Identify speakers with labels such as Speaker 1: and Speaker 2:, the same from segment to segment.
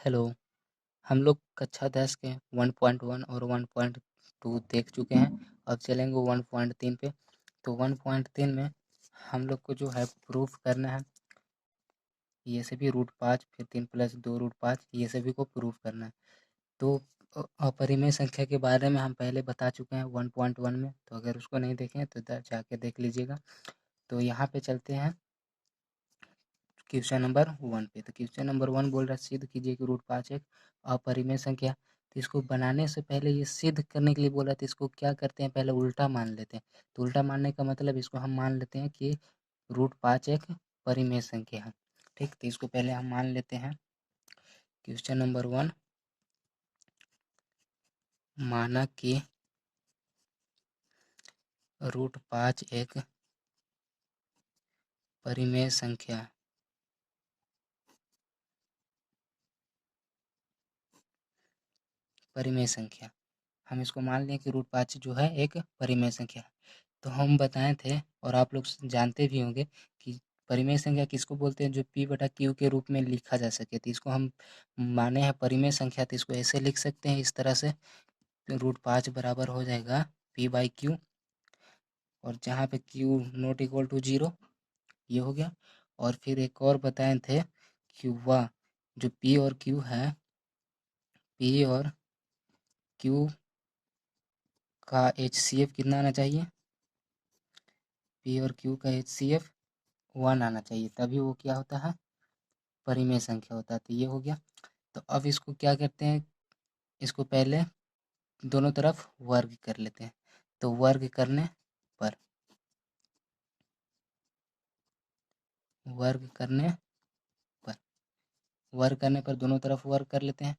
Speaker 1: Hello. हम लोग कक्षा 10 के 1.1 और 1.2 देख चुके हैं। अब चलेंगे 1.3 पे। तो 1.3 में हम लोग को जो है प्रूफ करना है, ये सभी √5 फिर 3 + 2 √5 ये सभी को प्रूफ करना है। तो अपरिमेय संख्या के बारे में हम पहले बता चुके हैं 1.1 में, तो अगर उसको नहीं देखें तो जाके देख लीजिएगा। तो यहाँ पे चलते हैं क्वेश्चन नंबर 1 पे। तो क्वेश्चन नंबर 1 बोल रहा है सिद्ध कीजिए कि √5 एक अपरिमेय संख्या। तो इसको बनाने से पहले ये सिद्ध करने के लिए बोला, तो इसको क्या करते हैं, पहले उल्टा मान लेते हैं। तो उल्टा मानने का मतलब इसको हम मान लेते हैं कि √5 एक परिमेय संख्या है। ठीक, तो इसको पहले हम मान लेते हैं। क्वेश्चन नंबर 1, माना कि √5 एक परिमेय संख्या है। परिमेय संख्या हम इसको मान लें कि √5 जो है एक परिमेय संख्या है। तो हम बताए थे और आप लोग जानते भी होंगे कि परिमेय संख्या किसको बोलते हैं, जो P/Q के रूप में लिखा जा सके। तो इसको हम माने हैं परिमेय संख्या, तो इसको ऐसे लिख सकते हैं इस तरह से, √5 बराबर हो जाएगा P/Q, और जहाँ पे Q ≠ 0 ये हो गया। और फिर एक और बताए थे Q जो P और Q है, P और Q का HCF कितना आना चाहिए, P और Q का HCF 1 आना चाहिए, तभी वो क्या होता है, परिमेय संख्या होता है। तो ये हो गया। तो अब इसको क्या करते हैं, इसको पहले दोनों तरफ वर्ग कर लेते हैं। तो वर्ग करने पर वर्ग करने पर वर्ग करने पर दोनों तरफ वर्ग कर लेते हैं।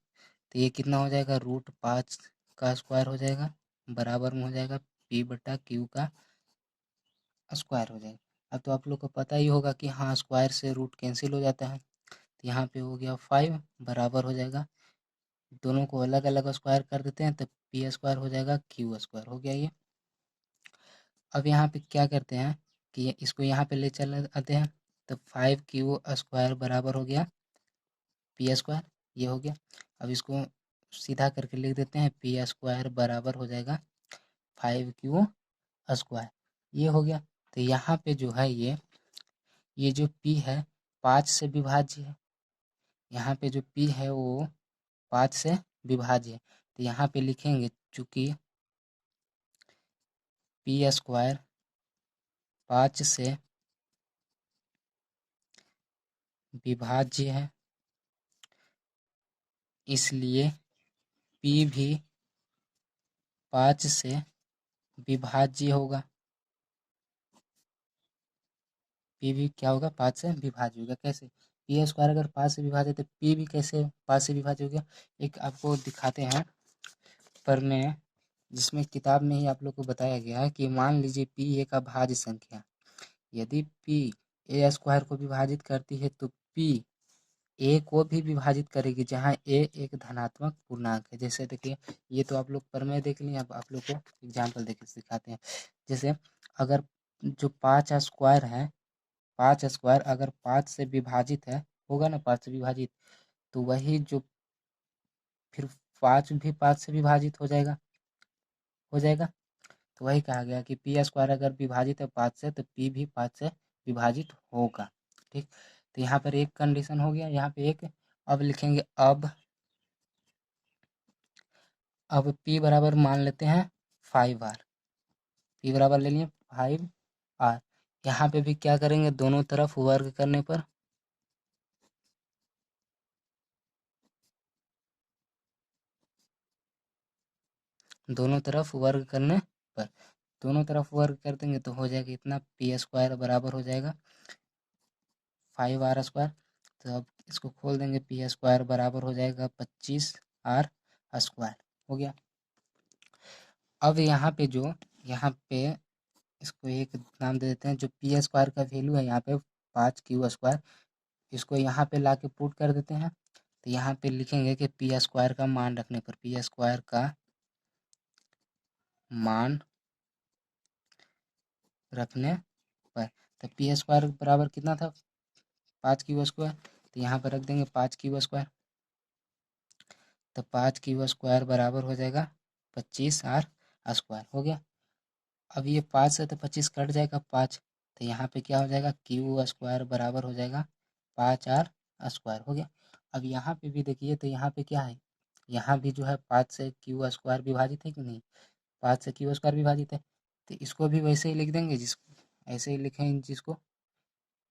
Speaker 1: तो ये कितना हो जाएगा, √5 का स्क्वायर हो जाएगा, बराबर में हो जाएगा P/Q का स्क्वायर हो जाएगा। अब तो आप लोग को पता ही होगा कि हाँ, स्क्वायर से रूट कैंसिल हो जाता है। तो यहाँ पे हो गया 5 बराबर हो जाएगा, दोनों को अलग अलग स्क्वायर कर देते हैं, तो P² हो जाएगा, Q² हो गया ये। अब यहाँ पे क्या करते हैं कि इसको यहाँ पे ले चल आते हैं। तो 5Q² बराबर हो गया P², ये हो गया। अब इसको सीधा करके लिख देते हैं, P² बराबर हो जाएगा 5Q², ये हो गया। तो यहाँ पे जो है ये जो P है 5 से विभाज्य है। यहाँ पे जो P है वो 5 से विभाज्य है। तो यहाँ पे लिखेंगे चूँकि P² 5 से विभाज्य है, इसलिए P भी 5 से विभाज्य होगा। P भी क्या होगा, 5 से विभाज्य होगा। कैसे, P² अगर 5 से विभाज्य है तो P भी कैसे 5 से विभाज्य हो गया। एक आपको दिखाते हैं पर में, जिसमें किताब में ही आप लोग को बताया गया है कि मान लीजिए P एक अभाज्य संख्या, यदि P A² को विभाजित करती है तो P ए को भी विभाजित करेगी, जहाँ ए एक धनात्मक पूर्णांक है। जैसे देखिए, ये तो आप लोग प्रमेय देख लिए, अब आप लोग को एग्जाम्पल देके सिखाते हैं। जैसे अगर जो 5² है, 5² अगर 5 से विभाजित है, होगा ना 5 से विभाजित, तो वही जो फिर 5 भी 5 से विभाजित हो जाएगा। तो वही कहा गया कि P² अगर विभाजित है 5 से, तो P भी 5 से विभाजित होगा। ठीक, तो यहाँ पर एक कंडीशन हो गया, यहाँ पे एक। अब लिखेंगे, अब P बराबर मान लेते हैं 5R। P बराबर ले लिए 5R। यहाँ पे भी क्या करेंगे, दोनों तरफ वर्ग करने पर दोनों तरफ वर्ग करने पर दोनों तरफ वर्ग कर देंगे तो हो जाएगा इतना, P² बराबर हो जाएगा 5R²। तो अब इसको खोल देंगे, P² बराबर हो जाएगा 25R² हो गया। अब यहाँ पे इसको एक नाम दे देते हैं, जो P² का वैल्यू है यहाँ पे 5Q², इसको यहाँ पे ला के पुट कर देते हैं। तो यहाँ पे लिखेंगे कि P² का मान रखने पर, P² का मान रखने पर, तो P² बराबर कितना था, 5Q²। तो यहाँ पर रख देंगे 5Q²। तो 5 क्यू स्क्वायर बराबर हो जाएगा 25 आर स्क्वायर हो गया। अब ये 5 से तो 25 कट जाएगा 5, तो यहाँ पे क्या हो जाएगा क्यू स्क्वायर बराबर हो जाएगा 5 आर स्क्वायर हो गया। अब यहाँ पे भी देखिए तो यहाँ पे क्या है, यहाँ भी जो है 5 से क्यू स्क्वायर विभाजित है कि नहीं, 5 से क्यू स्क्वायर विभाजित है, तो इसको भी वैसे ही लिख देंगे, जिसको ऐसे ही लिखेंगे, जिसको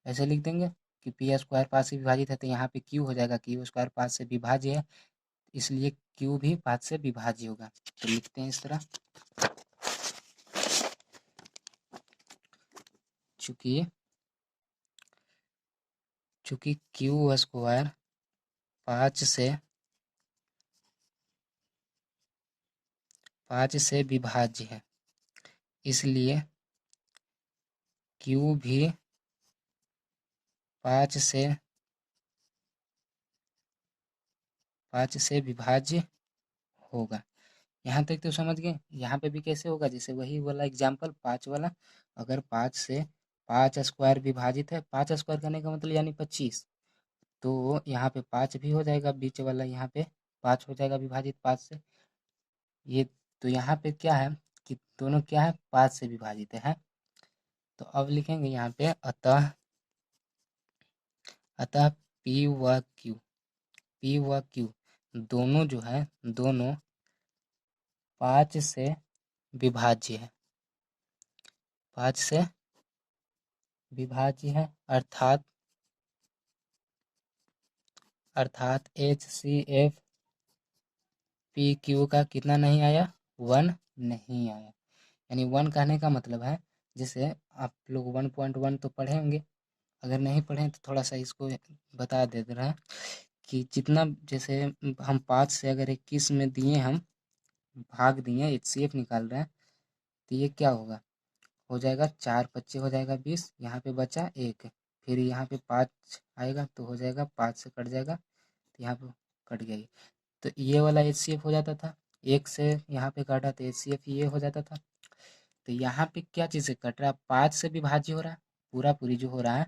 Speaker 1: ऐसे लिख देंगे कि पी स्क्वायर 5 से विभाजित है, तो यहाँ पे क्यू हो जाएगा क्यू स्क्वायर 5 से विभाज्य है, इसलिए क्यू भी 5 से विभाज्य होगा। तो लिखते हैं इस तरह, चूंकि क्यू स्क्वायर 5 से विभाज्य है, इसलिए क्यू भी 5 से विभाज्य होगा। यहाँ तक तो समझ गए। यहाँ पे भी कैसे होगा, जैसे वही वाला एग्जाम्पल 5 वाला, अगर 5 से 5 स्क्वायर विभाजित है, 5 स्क्वायर करने का मतलब यानी 25, तो यहाँ पे 5 भी हो जाएगा, बीच वाला यहाँ पे 5 हो जाएगा विभाजित 5 से। ये तो यहाँ पे क्या है कि दोनों क्या है 5 से विभाजित है। तो अब लिखेंगे यहाँ पे अतः पी व क्यू दोनों जो है, दोनों 5 से विभाज्य है, 5 से विभाज्य है, अर्थात HCF PQ का कितना नहीं आया, 1 नहीं आया। यानी 1 कहने का मतलब है, जैसे आप लोग 1.1 तो पढ़े होंगे, अगर नहीं पढ़े तो थोड़ा सा इसको बता दे रहा है कि जितना, जैसे हम 5 से अगर 21 में दिए, हम भाग दिए, HCF निकाल रहे हैं, तो ये क्या होगा, हो जाएगा 4 25 हो जाएगा 20, यहाँ पे बचा 1, फिर यहाँ पे 5 आएगा तो हो जाएगा 5 से कट जाएगा, तो यहाँ पे कट गया ये, तो ये वाला HCF हो जाता था, 1 से यहाँ पे काटा तो HCF ये हो जाता था। तो यहाँ पे क्या चीज़ से कट रहा है, 5 से विभाज्य हो रहा है, पूरा पूरी जो हो रहा है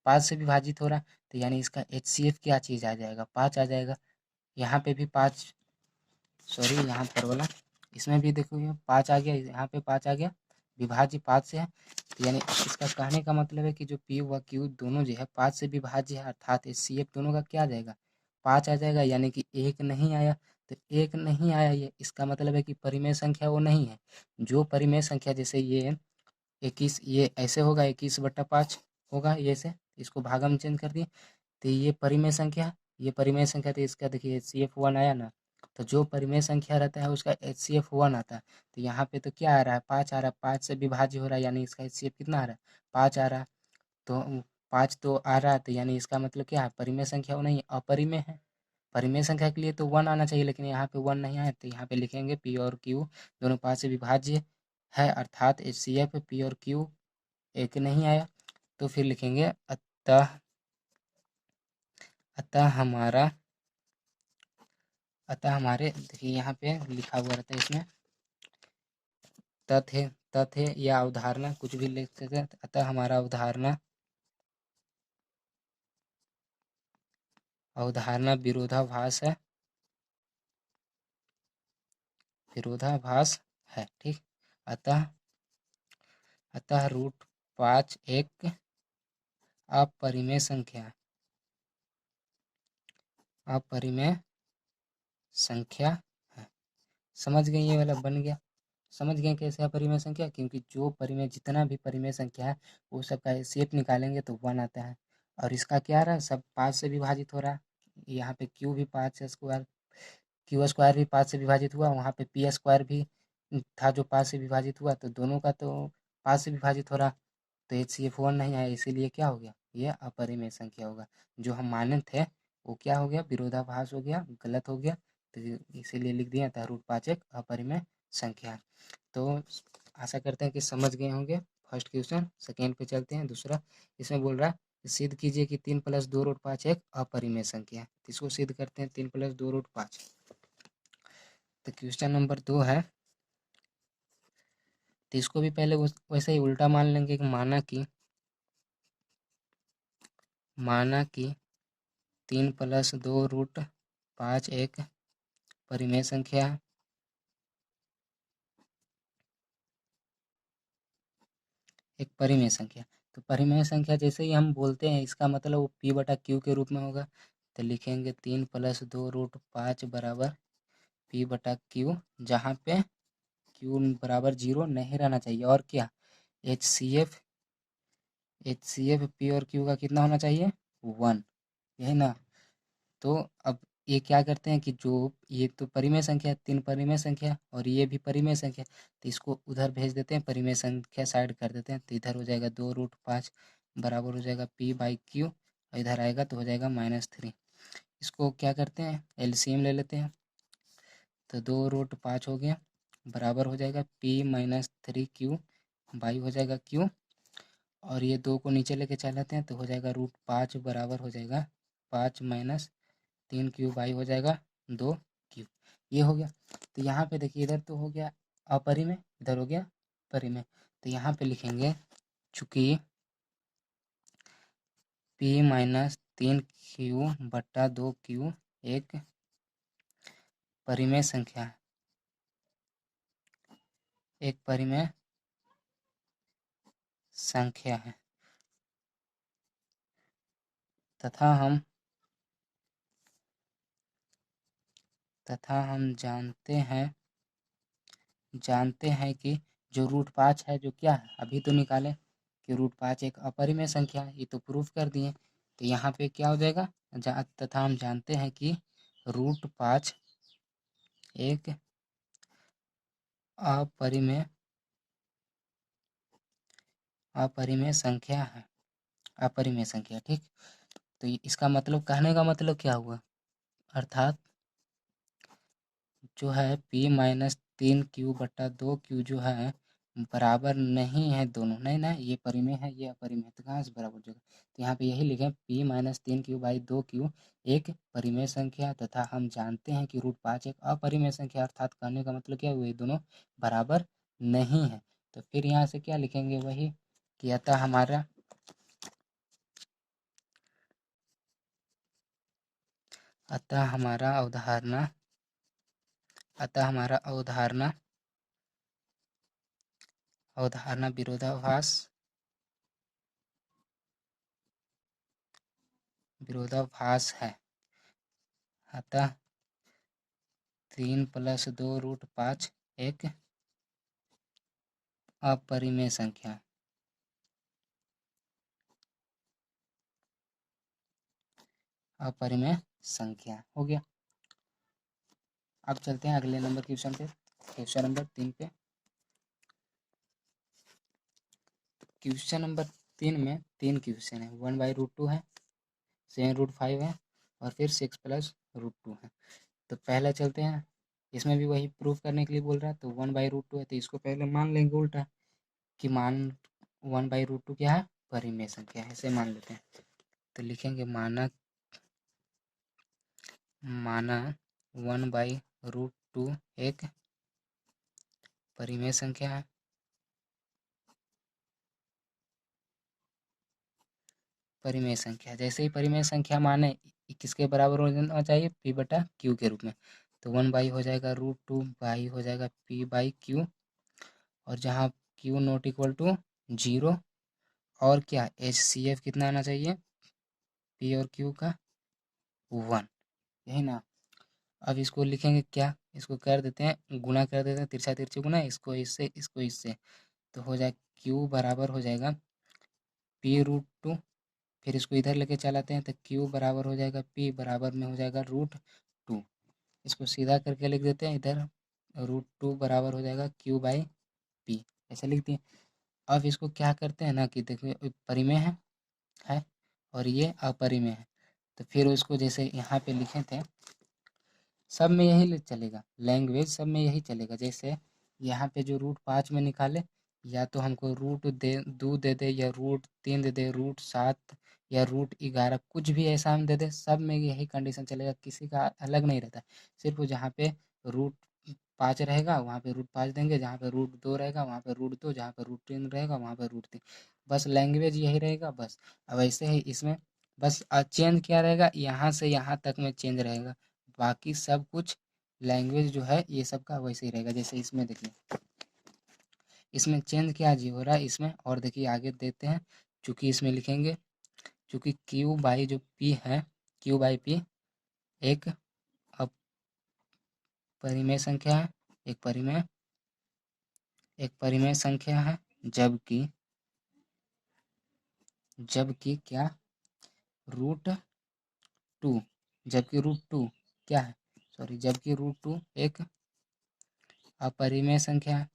Speaker 1: 5 से विभाजित हो रहा है, तो यानी इसका HCF क्या चीज़ आ जाएगा, 5 आ जाएगा। यहाँ पे भी 5, सॉरी यहाँ पर वाला, इसमें भी देखो ये 5 आ गया, यहाँ पे 5 आ गया, विभाज्य 5 से है, तो यानी इसका कहने का मतलब है कि जो P व Q दोनों जो है 5 से विभाज्य है, अर्थात HCF दोनों का क्या आ जाएगा, 5 आ जाएगा, यानी कि 1 नहीं आया। तो 1 नहीं आया, ये इसका मतलब है कि परिमेय संख्या वो नहीं है। जो परिमेय संख्या, जैसे ये 21, ये ऐसे होगा 21/5 होगा, ये से इसको भागा में चेंज कर दिए, तो ये परिमेय संख्या है, ये परिमेय संख्या, तो इसका देखिए HCF 1 आया ना, तो जो परिमेय संख्या रहता है उसका HCF 1 आता है। तो यहाँ पे तो क्या आ रहा है, 5 आ रहा है, 5 से विभाज्य हो रहा है, यानी इसका HCF कितना आ रहा है, 5 आ रहा है। तो 5 तो आ रहा है, तो यानी इसका मतलब क्या है, परिमेय संख्या वो नहीं है, अपरिमेय है। परिमेय संख्या के लिए तो 1 आना चाहिए, लेकिन यहाँ पे 1 नहीं आया, तो यहाँ पे लिखेंगे P और Q दोनों 5 से विभाज्य है, अर्थात HCF P और Q 1 नहीं आया। तो फिर लिखेंगे अतः अतः हमारा अतः हमारे, देखिए यहाँ पे लिखा हुआ रहता है, इसमें तथ्य या अवधारणा कुछ भी लिख सकते हैं। अतः हमारा अवधारणा विरोधाभास है, ठीक। अतः √5 एक अपरिमेय संख्या है। समझ गए, ये वाला बन गया। समझ गए कैसे अपरिमेय संख्या, क्योंकि जो परिमेय, जितना भी परिमेय संख्या है वो सबका HCF निकालेंगे तो 1 आता है, और इसका क्या रहा है, सब 5 से विभाजित हो रहा है। यहाँ पे Q भी 5 स्क्वायर, Q स्क्वायर भी 5 से विभाजित हुआ, वहाँ पे P स्क्वायर भी था जो 5 से विभाजित हुआ, तो दोनों का तो 5 से विभाजित हो रहा, तो HCF 1 नहीं आया, इसीलिए क्या हो गया, ये अपरिमेय संख्या होगा। जो हम माने थे वो क्या हो गया, विरोधाभास हो गया, गलत हो गया, तो इसीलिए लिख दिया था √5 एक अपरिमेय संख्या है। तो आशा करते हैं कि समझ गए होंगे फर्स्ट क्वेश्चन। सेकेंड पे चलते हैं, दूसरा। इसमें बोल रहा है सिद्ध कीजिए कि 3 + 2√5 एक अपरिमेय संख्या है। तो इसको सिद्ध करते हैं, 3 + 2√5। तो क्वेश्चन नंबर 2 है, तो इसको भी पहले वैसे ही उल्टा मान लेंगे कि माना कि 3 + 2√5 एक परिमेय संख्या है, एक परिमेय संख्या। तो परिमेय संख्या जैसे ही हम बोलते हैं इसका मतलब वो p बटा q के रूप में होगा। तो लिखेंगे 3 + 2√5 बराबर p बटा q, जहाँ पे q बराबर 0 नहीं रहना चाहिए। और क्या, HCF p और q का कितना होना चाहिए, 1, यही ना। तो अब ये क्या करते हैं कि जो ये तो परिमेय संख्या, 3 परिमेय संख्या और ये भी परिमेय संख्या, तो इसको उधर भेज देते हैं, परिमेय संख्या साइड कर देते हैं। तो इधर हो जाएगा 2√5 बराबर हो जाएगा p/q, और इधर आएगा तो हो जाएगा -3। इसको क्या करते हैं, एलसीएम ले लेते हैं। तो 2√5 हो गया बराबर हो जाएगा p-3q बाई हो जाएगा q, और ये 2 को नीचे लेके चलाते हैं तो हो जाएगा √5 बराबर हो जाएगा 5 - 3q बाई हो जाएगा 2q। ये हो गया। तो यहाँ पे देखिए इधर तो हो गया अपरिमेय, इधर हो गया परिमेय। तो यहाँ पे लिखेंगे चूंकि p-3q बटा 2q एक परिमेय संख्या है, एक परिमेय संख्या है, तथा हम जानते हैं कि जो √5 है, जो क्या है अभी तो निकाले कि √5 एक अपरिमेय संख्या है, ये तो प्रूफ कर दिए। तो यहाँ पे क्या हो जाएगा, तथा हम जानते हैं कि √5 एक अपरिमेय संख्या है, अपरिमेय संख्या, ठीक। तो इसका मतलब, कहने का मतलब क्या हुआ, अर्थात जो है p-3q बटा 2q जो है बराबर नहीं है दोनों, नहीं ना, ये परिमेय है ये अपरिमेय है, तो कहाँ से बराबर हो जाएगा। तो यहाँ पे यही लिखें p-3q/2q एक परिमेय संख्या, तथा हम जानते हैं कि √5 एक अपरिमेय संख्या, अर्थात कहने का मतलब क्या हुआ, ये दोनों बराबर नहीं है। तो फिर यहाँ से क्या लिखेंगे, वही कि अतः हमारा अवधारणा विरोधाभास है। अतः 3 + 2√5 एक अपरिमेय संख्या, अपरिमेय संख्या हो गया। अब चलते हैं अगले नंबर क्वेश्चन पे, क्वेश्चन नंबर 3 पे। क्वेश्चन नंबर 3 में 3 क्वेश्चन है, 1/√2 है, 7√5 है, और फिर 6 + √2 है। तो पहले चलते हैं, इसमें भी वही प्रूफ करने के लिए बोल रहा है। तो 1/√2 है तो इसको पहले मान लेंगे उल्टा, कि 1/√2 क्या है, परिमेय संख्या है, ऐसे मान लेते हैं। तो लिखेंगे माना 1/√2 एक परिमेय संख्या है, परिमेय संख्या। जैसे ही परिमेय संख्या माने किसके बराबर होना चाहिए, p/q के रूप में। तो 1 हो जाएगा √2 बाई हो जाएगा p/q, और जहाँ q नॉट इक्वल टू 0, और क्या HCF कितना आना चाहिए, p और q का 1, यही ना। अब इसको लिखेंगे क्या, इसको कर देते हैं, गुणा कर देते हैं, तिरछा तिरछी गुणा, इसको इससे इसको इससे, तो हो जाए q बराबर हो जाएगा p√2। फिर इसको इधर लेके चलाते हैं तो q बराबर हो जाएगा p बराबर में हो जाएगा √2। इसको सीधा करके लिख देते हैं, इधर √2 बराबर हो जाएगा q/p, ऐसा लिख दिए। अब इसको क्या करते हैं ना कि देखिए परिमेय है और ये अपरिमेय है। तो फिर उसको जैसे यहाँ पे लिखे थे, सब में यही चलेगा, लैंग्वेज सब में यही चलेगा। जैसे यहाँ पे जो √5 में निकाले, या तो हमको √2 दे दे, या √3 दे दे, √7 या √11, कुछ भी ऐसा हम दे दे, सब में यही कंडीशन चलेगा, किसी का अलग नहीं रहता। सिर्फ जहाँ पे √5 रहेगा वहाँ पे √5 देंगे, जहाँ पे √2 रहेगा वहाँ पे √2, जहाँ पे √3 रहेगा वहाँ पे √3, बस लैंग्वेज यही रहेगा बस। अब ऐसे ही इसमें बस चेंज क्या रहेगा, यहाँ से यहाँ तक में चेंज रहेगा, बाकी सब कुछ लैंग्वेज जो है ये सब का वैसे ही रहेगा। जैसे इसमें देखिए, इसमें चेंज क्या जी हो रहा है इसमें, और देखिए आगे देते हैं, चूंकि इसमें लिखेंगे, चूंकि क्यू बाई जो पी है, क्यू बाई पी एक अपरिमेय संख्या है, एक परिमेय संख्या है, जबकि क्या, रूट टू, जबकि रूट टू क्या है, सॉरी, जबकि रूट टू एक अपरिमेय संख्या है,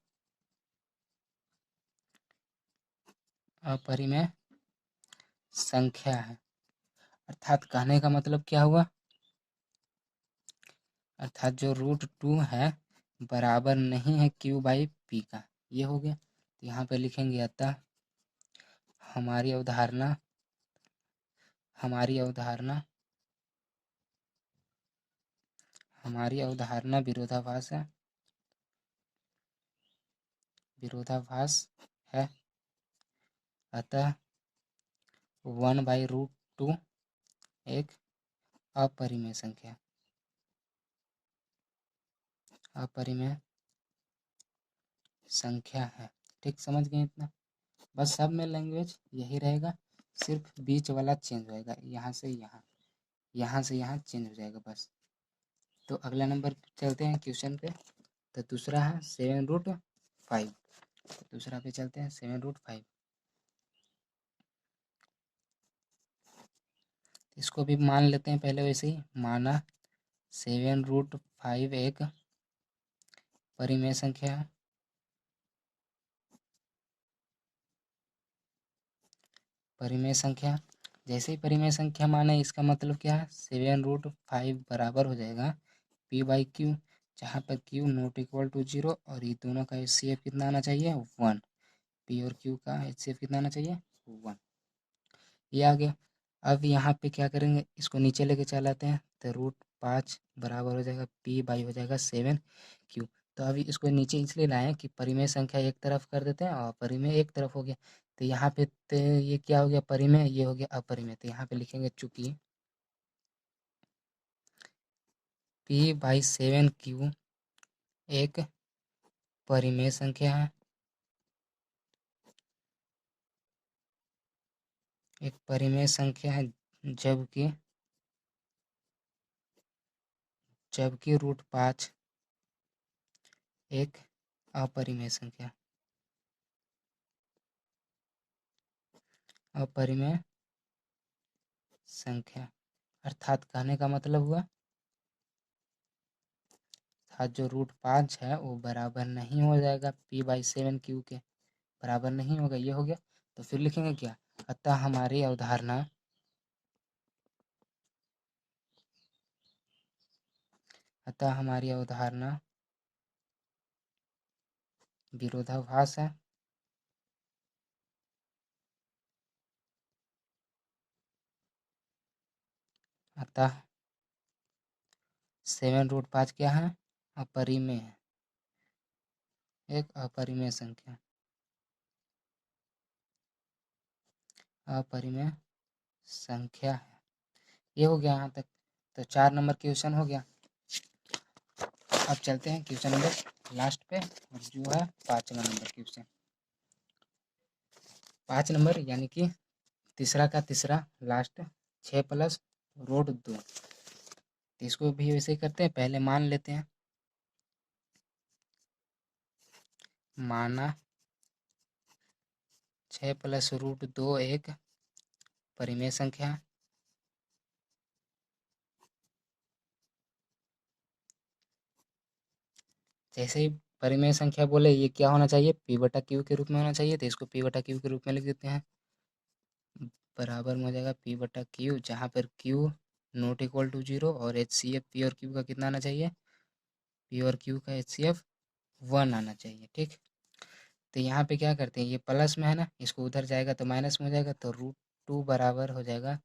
Speaker 1: अपरिमेय संख्या है। अर्थात कहने का मतलब क्या हुआ, अर्थात जो रूट टू है बराबर नहीं है क्यू बाई पी का, ये हो गया। तो यहाँ पे लिखेंगे अतः हमारी अवधारणा हमारी अवधारणा हमारी अवधारणा विरोधाभास है, विरोधाभास है। अतः 1/√2 एक अपरिमेय संख्या, अपरिमेय संख्या है। ठीक, समझ गए इतना। बस सब में लैंग्वेज यही रहेगा, सिर्फ बीच वाला चेंज होएगा, यहाँ से यहाँ, यहाँ से यहाँ चेंज हो जाएगा बस। तो अगला नंबर चलते हैं क्वेश्चन पे। तो दूसरा है 7√5। दूसरा पे चलते हैं 7√5। इसको भी मान लेते हैं पहले, वैसे ही माना 7√5 एक परिमेय संख्या है, परिमेय संख्या। जैसे ही परिमेय संख्या माने, इसका मतलब क्या है, 7√5 बराबर हो जाएगा पी बाई क्यू, जहाँ पर क्यू नॉट इक्वल टू 0 और ये दोनों का HCF कितना आना चाहिए, 1। पी और क्यू का HCF कितना आना चाहिए, 1। ये आ गया। अब यहाँ पे क्या करेंगे, इसको नीचे लेके चल आते हैं, तो √5 बराबर हो जाएगा पी बाई हो जाएगा 7 क्यू। तो अभी इसको नीचे इसलिए लाए कि परिमेय संख्या एक तरफ कर देते हैं और परिमेय एक तरफ हो गया। तो यहाँ पे तो ये क्या हो गया, परिमेय, ये हो गया अपरिमेय। तो यहाँ पे लिखेंगे चूंकि p/7 क्यू एक परिमेय संख्या है, एक परिमेय संख्या है, जबकि जबकि √5 एक अपरिमेय संख्या, अपरिमेय संख्या। अर्थात कहने का मतलब हुआ, था जो √5 है वो बराबर नहीं हो जाएगा p/7 क्यू के, बराबर नहीं होगा, ये हो गया। तो फिर लिखेंगे क्या, अतः हमारी अवधारणा विरोधाभास है। अतः 7√5 क्या है, अपरिमेय है, एक अपरिमेय संख्या, अपरिमेय संख्या है। ये हो गया यहाँ तक। तो 4 नंबर क्वेश्चन हो गया। अब चलते हैं क्वेश्चन नंबर लास्ट पे, और जो है 5वां नंबर क्वेश्चन। 5 नंबर यानी कि तीसरा का तीसरा लास्ट, 6 प्लस √2। तो इसको भी वैसे ही करते हैं, पहले मान लेते हैं, माना 6 प्लस √2 एक परिमेय संख्या, जैसे ही परिमेय संख्या बोले ये क्या होना चाहिए, p/q के रूप में होना चाहिए। तो इसको p/q के रूप में लिख देते हैं, बराबर में हो जाएगा p/q, जहाँ पर q नॉट इक्वल टू 0 और HCF p और q का कितना आना चाहिए, p और q का HCF 1 आना चाहिए। ठीक, तो यहाँ पे क्या करते हैं, ये प्लस में है ना, इसको उधर जाएगा तो माइनस में हो जाएगा। तो √2 बराबर हो जाएगा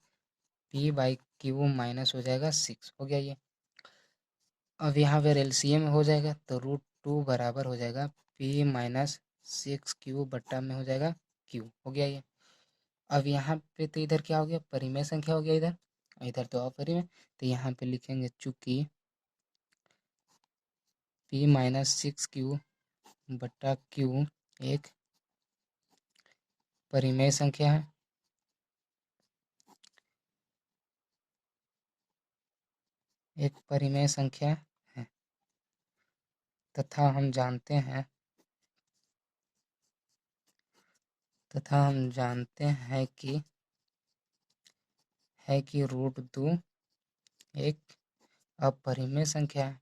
Speaker 1: p/q माइनस हो जाएगा 6, हो गया ये। अब यहाँ पर LCM हो जाएगा, तो √2 बराबर हो जाएगा p-6q बट्टा में हो जाएगा q, हो गया ये। अब यहाँ पे तो इधर क्या हो गया, परिमेय संख्या हो गया इधर, इधर तो अपरिमेय। तो यहाँ पे लिखेंगे चूंकि p माइनस 6q बटा q एक परिमेय संख्या है। एक परिमेय संख्या है तथा हम जानते हैं कि रूट 2 एक अपरिमेय संख्या है।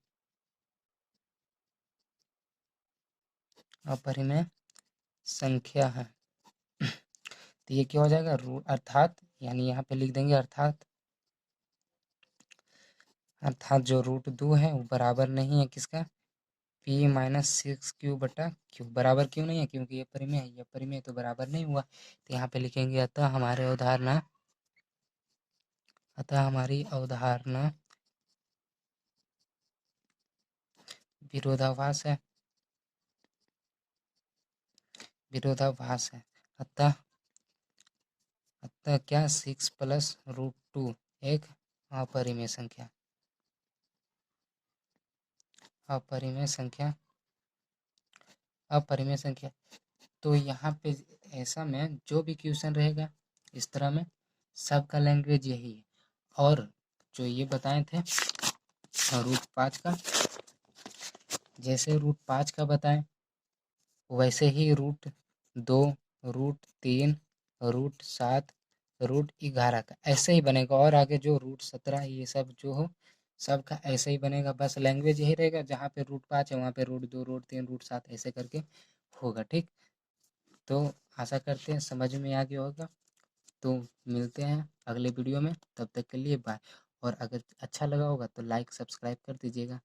Speaker 1: अपरिमेय संख्या है तो ये क्या हो जाएगा, रूट अर्थात, यानी यहाँ पे लिख देंगे अर्थात जो रूट 2 है वो बराबर नहीं है किसका, p माइनस 6q बटा q। बराबर क्यों नहीं है, क्योंकि ये परिमेय है, ये परिमेय तो बराबर नहीं हुआ। तो यहाँ पे लिखेंगे अतः हमारी अवधारणा विरोधाभास है। अतः क्या 6 प्लस रूट 2 एक अपरिमेय संख्या। तो यहाँ पे ऐसा में जो भी क्वेश्चन रहेगा इस तरह में सबका लैंग्वेज यही है। और जो ये बताए थे रूट 5 का, जैसे रूट 5 का बताएं वैसे ही रूट 2, रूट 3, रूट 7, रूट 11 का ऐसे ही बनेगा। और आगे जो रूट 17 ये सब जो हो सबका ऐसे ही बनेगा। बस लैंग्वेज यही रहेगा, जहाँ पे रूट 5 है वहाँ पे रूट 2, रूट 3, रूट 7 ऐसे करके होगा। ठीक, तो आशा करते हैं समझ में आ गया होगा। तो मिलते हैं अगले वीडियो में, तब तक के लिए बाय। और अगर अच्छा लगा होगा तो लाइक सब्सक्राइब कर दीजिएगा।